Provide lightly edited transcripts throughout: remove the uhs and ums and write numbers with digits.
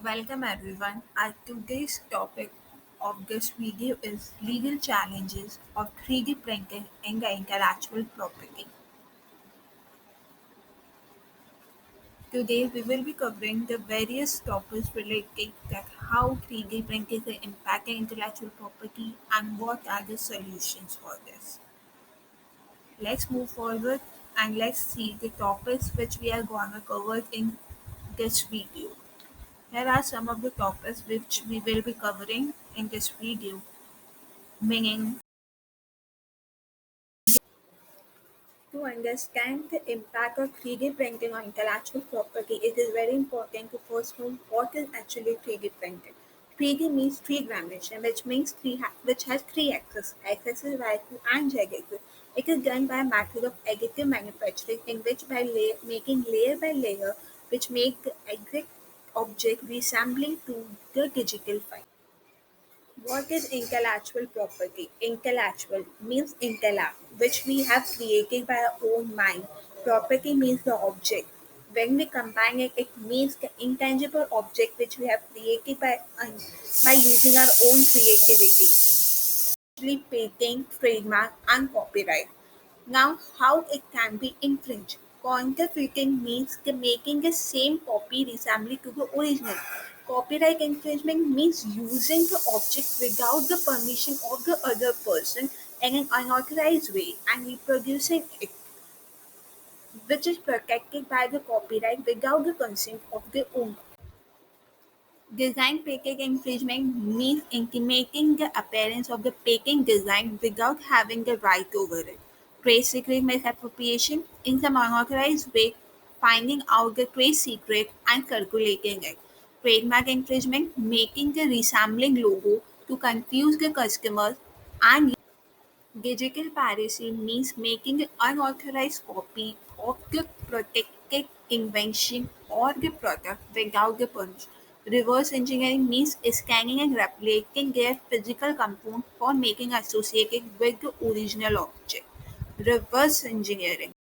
Welcome everyone. Our today's topic of this video is legal challenges of 3D printing in the intellectual property. Today we will be covering the various topics related to how 3D printing is impacting intellectual property and what are the solutions for this. Let's move forward and let's see the topics which we are going to cover in this video. Here are some of the topics which we will be covering in this video, meaning to understand the impact of 3D printing on intellectual property, it is very important to first know what is actually 3D printing. 3D means three dimension, which means which has three axes, x-axis, y-axis, and z-axis. It is done by a method of additive manufacturing, in which by making layer by layer, which make the exact object resembling to the digital file. What is intellectual property? Intellectual means intellect, which we have created by our own mind. Property means the object. When we combine it, it means the intangible object which we have created by using our own creativity, especially patent, trademark, and copyright. Now, how it can be infringed? Counterfeiting means the making the same copy resembling to the original. Copyright infringement means using the object without the permission of the other person in an unauthorized way and reproducing it, which is protected by the copyright without the consent of the owner. Design patent infringement means intimating the appearance of the patent design without having the right over it. Trade secret misappropriation in some unauthorized way, finding out the trade secret and circulating it. Trademark infringement, making the resembling logo to confuse the customers and digital piracy means making an unauthorized copy of the protected invention or the product without the permission. Reverse engineering means scanning and replicating their physical component for making associated with the original object. Reverse engineering.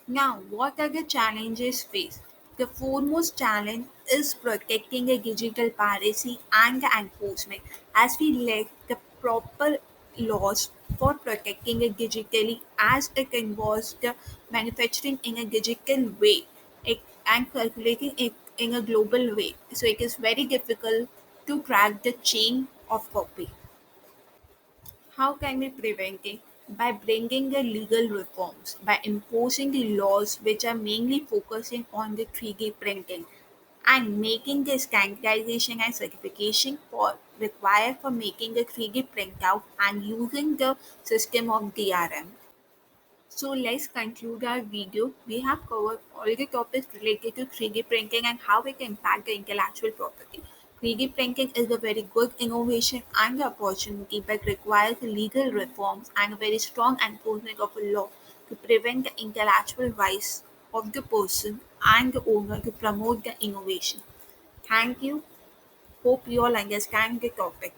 Now, what are the challenges faced? The foremost challenge is protecting the digital piracy and the enforcement, as we lack the proper laws for protecting it digitally, as it involves the manufacturing in a digital way and circulating it in a global way. So it is very difficult to track the chain of copy. How can we prevent it? By bringing the legal reforms, by imposing the laws which are mainly focusing on the 3D printing and making the standardization and certification for required for making the 3D printout and using the system of DRM. So let's conclude our video. We have covered all the topics related to 3D printing and how it impacts the intellectual property. 3D printing is a very good innovation and opportunity but requires legal reforms and a very strong enforcement of a law to prevent the intellectual rights of the person and the owner to promote the innovation. Thank you. Hope you all understand the topic.